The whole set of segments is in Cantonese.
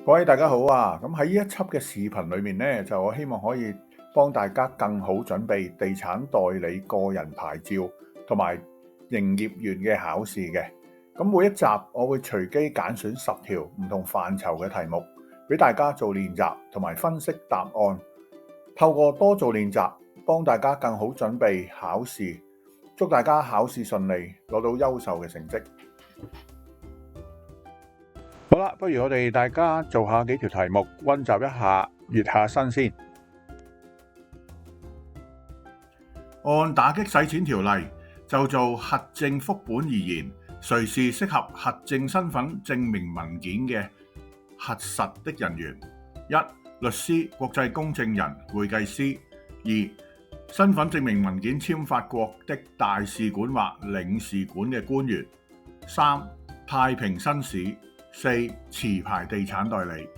各位大家好啊！咁喺呢一輯嘅視頻裏面呢，就我希望可以幫大家更好準備地產代理個人牌照同埋營業員嘅考試嘅。咁每一集我會隨機揀選10條唔同範疇嘅題目，俾大家做練習同埋分析答案。透過多做練習，幫大家更好準備考試。祝大家考試順利，攞到優秀嘅成績。好啦，不如我哋大家做下幾條題目，溫習一下，熱下身先。按打擊洗錢條例，就做核證副本而言，誰是適合核證身份證明文件嘅核實的人員？1. 律師、國際公證人、會計師。2. 身份證明文件簽發國的大使館或領事館嘅官員。3. 太平紳士。4. 持牌地產代理。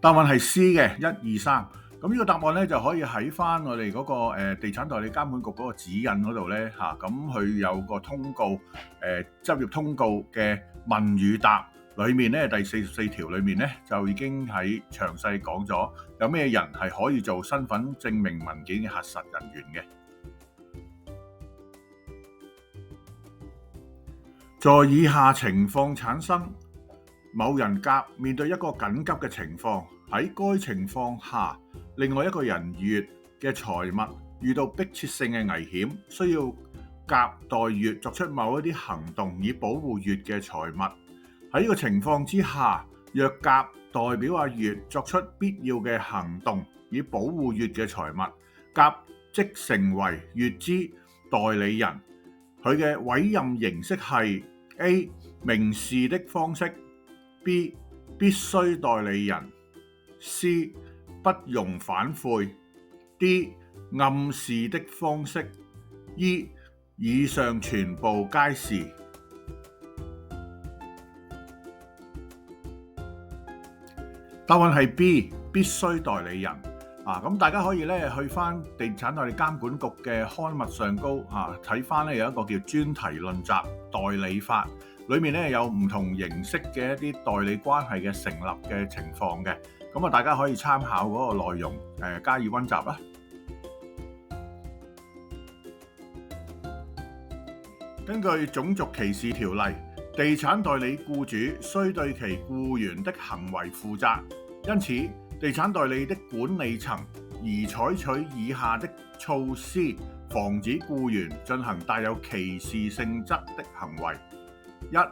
答案係 C 嘅1、2、3。咁呢個答案咧就可以喺翻我哋嗰個地產代理監管局嗰個指引嗰度咧嚇，咁佢有個通告執業通告嘅問與答裏面咧，第44條裏面咧就已經喺詳細講咗有咩人係可以做身份證明文件嘅核實人員嘅。在以下情況產生：某人甲面對一個緊急嘅情況，喺該情況下，另外一個人乙嘅財物遇到迫切性嘅危險，需要甲代乙作出某一啲行動以保護乙嘅財物。喺呢個情況之下，若甲代表阿乙作出必要嘅行動以保護乙嘅財物，甲即成為乙之代理人。佢嘅委任形式係 A. 明示的方式， B. 必須代理人， C. 不容反悔， D. 暗示的方式。 E. 以上全部皆是。答案係 B. 必須代理人。咁大家可以咧去翻地產代理監管局嘅刊物上高睇翻咧有一個叫專題論集代理法，裏面咧有唔同形式嘅一啲代理關係嘅成立嘅情況嘅，咁大家可以參考嗰個內容加以溫習啦。根據種族歧視條例，地產代理僱主須對其僱員的行為負責，因此地產代理的管理層宜採取以下的措施，防止僱員進行帶有歧視性質的行為。1.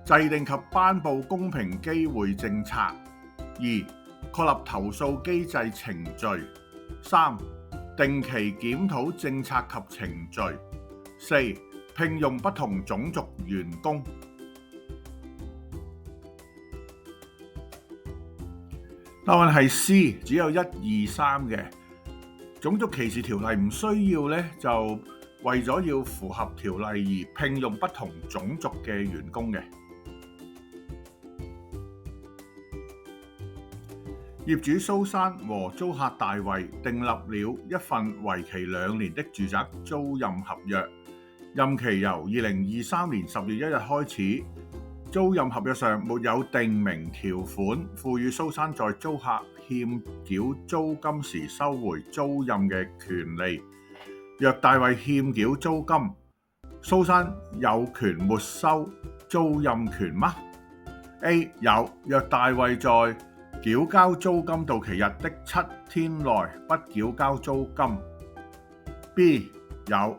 制定及頒布公平機會政策。2. 確立投訴機制程序。3. 定期檢討政策及程序。4. 聘用不同種族員工。答案係 C， 只有1、2、3嘅。種族歧視條例唔需要咧，就為咗要符合條例而聘用不同種族嘅員工嘅。業主蘇珊和租客大衛訂立了一份為期2年的住宅租賃合約，任期由2023年10月1日開始。租賃合約上沒有訂明條款，賦予蘇珊在租客欠繳租金時收回租賃嘅權利。若大衛欠繳租金，蘇珊有權沒收租賃權嗎？ A. 有，若大衛在繳交租金到期日的7天內不繳交租金。 B. 有，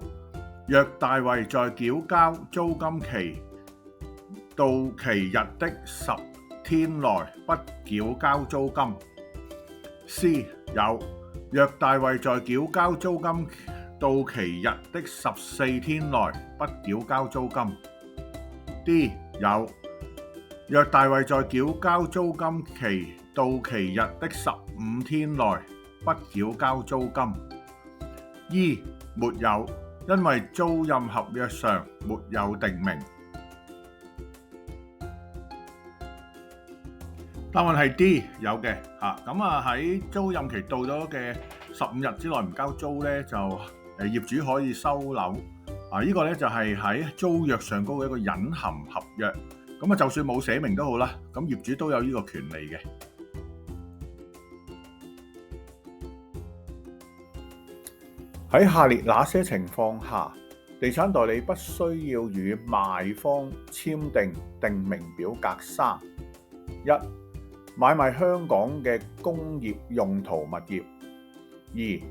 若大衛在繳交租金期到期日的10天內不繳交租金。 C. 有，若大衛在繳交租金到期日的14天內不繳交租金。 D. 有，若大衛在繳交租金期到期日的15天內不繳交租金。 E. 沒有，因為租賃合約上沒有訂明。答案係 D， 有嘅喺租賃期到咗嘅15日之內唔交租咧，就業主可以收樓呢個咧就係喺租約上高嘅一個隱含合約。咁就算冇寫明都好啦，咁業主都有呢個權利嘅。喺下列哪些情況下，地產代理不需要與賣方簽訂訂明表格？3、1. 買賣香港嘅工業用途物業。2.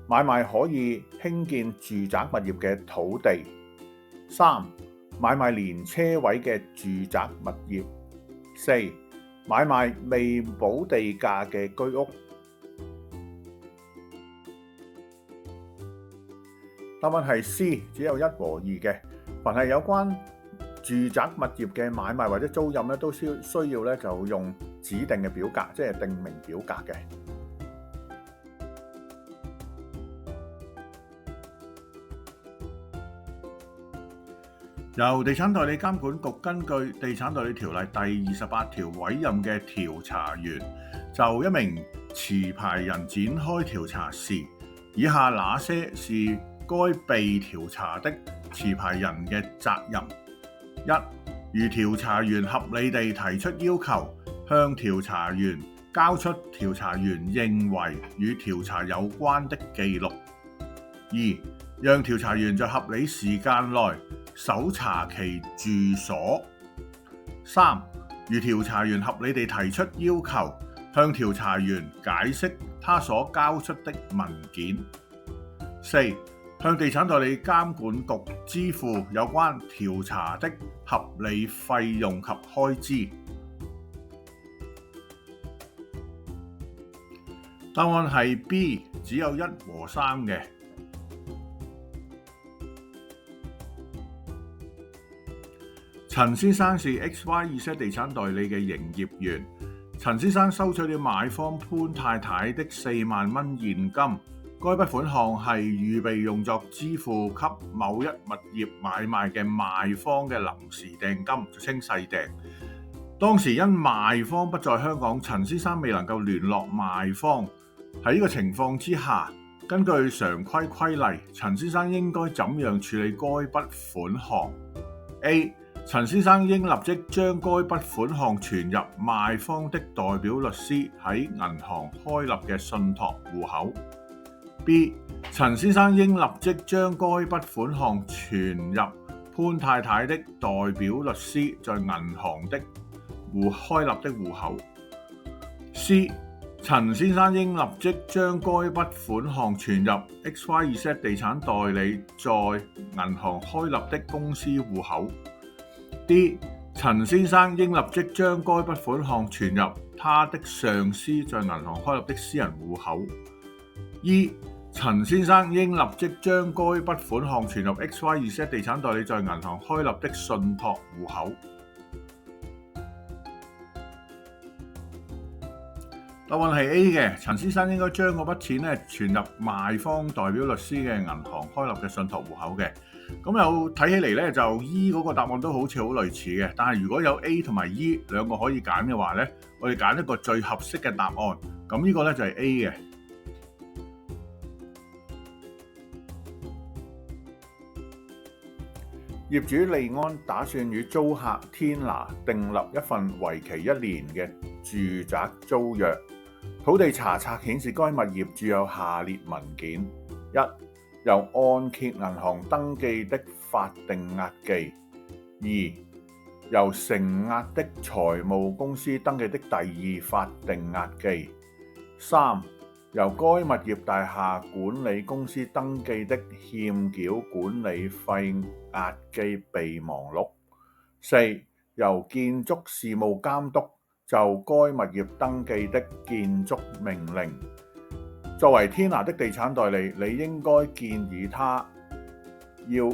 買賣可以興建住宅物業嘅土地。3. 買賣連車位嘅住宅物業。4. 買賣未補地價嘅居屋。答案係 C， 只有1和2嘅。凡係有關住宅物業嘅買賣或者租賃咧，都需要咧就用指定嘅表格，即係訂明表格嘅。由地產代理監管局根據《地產代理條例》第28條委任嘅調查員，就一名持牌人展開調查時，以下哪些是該被調查的持牌人嘅責任？1. 如調查員合理地提出要求，向調查員交出調查員認為與調查有關的記錄。2. 讓調查員在合理時間內搜查其住所。3. 如調查員合理地提出要求，向調查員解釋他所交出的文件。4. 向地產代理監管局支付有關調查的合理費用及開支。答案係 B， 只有1和3嘅。陳先生是 XYZ 地產代理嘅營業員。陳先生收取了買方潘太太的4萬蚊現金，該筆款項係預備用作支付給某一物業買賣嘅賣方嘅臨時訂金，俗稱細訂。當時因賣方不在香港，陳先生未能夠聯絡賣方。喺呢個情況之下，根據常規規例，陳先生應該怎樣處理該筆款項？ A. 陳先生應立即將該筆款項存入賣方的代表律師喺銀行開立嘅信託戶口。B. 陳先生應立即將該筆款項存入潘太太的代表律師在銀行的開立的戶口。C. 陳先生應立即將該筆款項存入 XYZ 地產代理在銀行開立的公司戶口。D. 陳先生應立即將該筆款項存入他的上司在銀行開立的私人戶口。E. 陳先生應立即將該筆款項存入 XYZ 地產代理在銀行開立的信託戶口。答案係 A 嘅，陳先生應該將嗰筆錢存入賣方代表律師嘅銀行開立嘅信託戶口嘅。咁又睇起嚟咧，就 E 嗰個答案都好似好類似嘅。但係如果有 A 同埋 E 兩個可以揀嘅話咧，我哋揀一個最合適嘅答案。咁呢個咧就係 A 嘅。業主利安打算與租客天拿訂立一份為期1年嘅住宅租約。土地查冊顯示該物業註有下列文件： 1. 由按揭銀行登記的法定押記。 2. 由承押的財務公司登記的第2法定押記。 3. 由該物業大廈管理公司登記的欠繳管理費押記備忘錄。 4. 由建築事務監督就該物業登記的建築命令。作為天拿的地產代理，你應該建議他要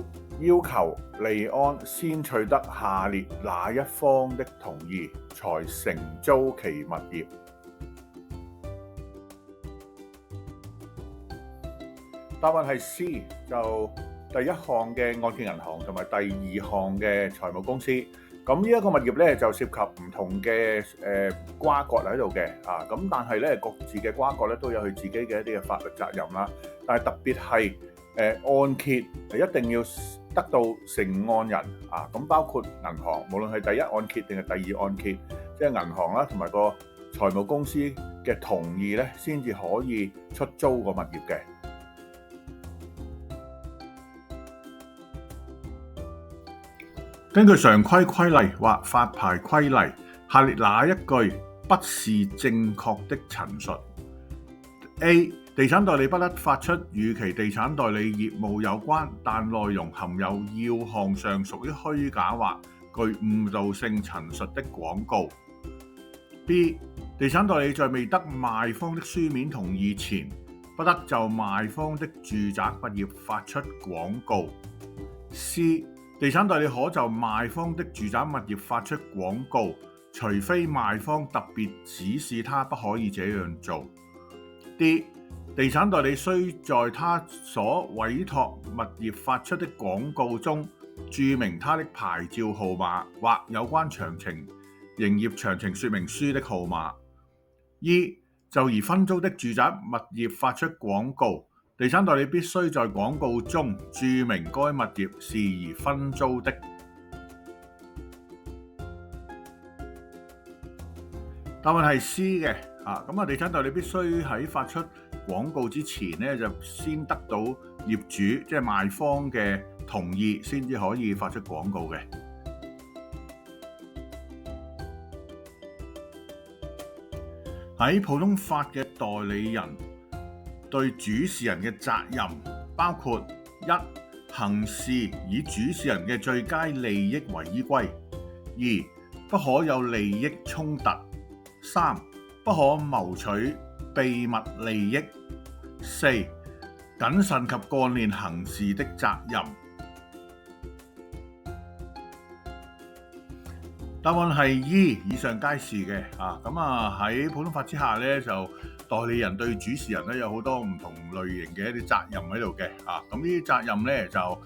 求利安先取得下列哪一方的同意，才承租其物業。答案係 C， 就第一項嘅按揭銀行同埋第2項嘅財務公司。咁呢一個物業咧就涉及唔同嘅瓜葛喺度嘅咁但係咧各自嘅瓜葛咧都有佢自己嘅一啲嘅法律責任啦。但係特別係按揭係一定要得到承按人啊，咁包括銀行，無論係第一按揭定係第二按揭，即係銀行啦同埋個財務公司嘅同意咧，先至可以出租個物業嘅。根據常規規例或發牌規例，下列哪一句不是正確的陳述 ？A. 地產代理不得發出與其地產代理業務有關，但內容含有要項上屬於虛假或具誤導性陳述的廣告。B. 地產代理在未得賣方的書面同意前，不得就賣方的住宅物業發出廣告。C. 地產代理可就賣方的住宅物業發出廣告，除非賣方特別指示他不可以這樣做。D. 地產代理須在他所委託物業發出的廣告中注明他的牌照號碼或有關營業詳情說明書的號碼。E. 就而分租的住宅物業發出廣告，地產代理必須在廣告中注明該物業是宜分租的。答案係 C 嘅。咁地產代理必須喺發出廣告之前咧，就先得到業主即係賣方嘅同意，先至可以發出廣告嘅。喺普通法嘅代理人對主事人嘅責任包括：一、行事以主事人嘅最佳利益為依歸；二、不可有利益衝突；三、不可謀取秘密利益；四、謹慎及幹練行事的責任。答案係 E， 以上皆是嘅。喺普通法之下咧，就代理人對主事人咧有好多唔同類型嘅一啲責任喺度嘅。咁呢啲責任咧就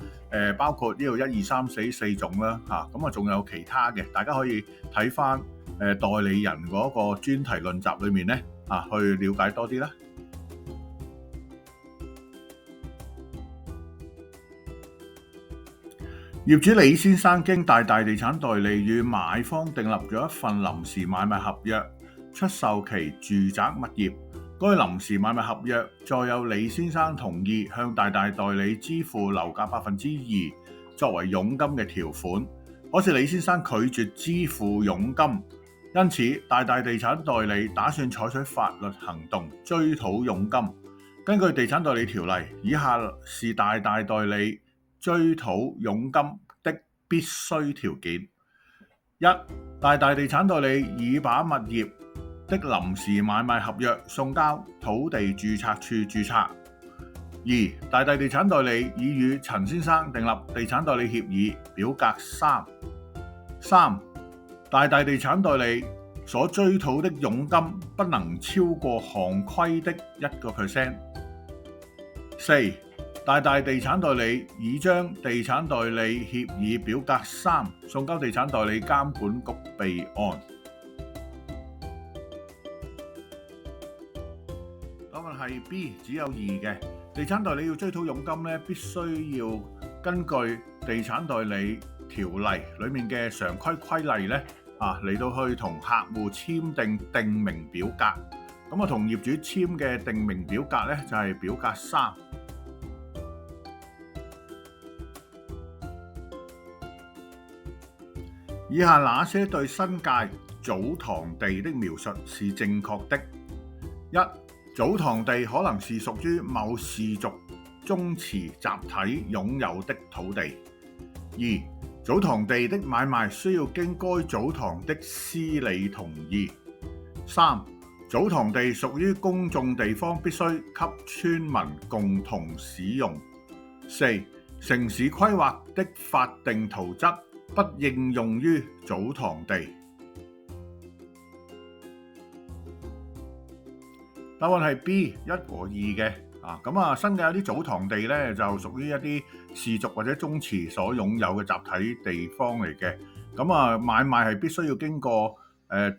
包括呢度1、2、3、4四種啦。咁仲有其他嘅，大家可以睇翻代理人嗰個專題論集裏面咧去了解多啲啦。業主李先生經大大地產代理與買方訂立咗一份臨時買賣合約，出售其住宅物業。該臨時買賣合約載有李先生同意向大大代理支付樓價2%作為佣金嘅條款，可是李先生拒絕支付佣金，因此大大地產代理打算採取法律行動追討佣金。根據地產代理條例，以下是大大代理追討佣金的必須條件：一、大大地產代理已把物業的臨時買賣合約送交土地註冊處註冊；二、大大地產代理已與陳先生訂立地產代理協議表格3；三、大大地產代理所追討的佣金不能超過行規的1%；四、大大地產代理已將地產代理協議表格3送交地產代理監管局備案。答案係 B， 只有2嘅。地產代理要追討佣金咧，必須要根據地產代理條例裏面嘅常規規例咧，嚟到去同客戶簽訂訂明表格。咁同業主簽嘅訂明表格咧就係表格3。以下哪些對新界祖堂地的描述是正確的？一、祖堂地可能是屬於某氏族宗祠集體擁有的土地。二、祖堂地的買賣需要經該祖堂的司理同意。三、祖堂地屬於公眾地方，必須給村民共同使用。四、城市規劃的法定圖則不應用於祖堂地。答案係 B， 1和2嘅。新界有啲祖堂地咧，就屬於一啲氏族或者宗祠所擁有嘅集體地方嚟嘅。買賣係必須要經過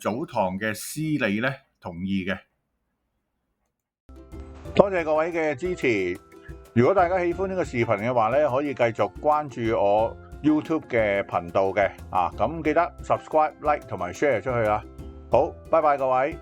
祖堂嘅司理咧同意嘅。多謝各位嘅支持。如果大家喜歡呢個視頻嘅話咧，可以繼續關注我 YouTube 嘅頻道嘅咁記得 subscribe、like 同埋 share 出去啦。好，拜拜各位。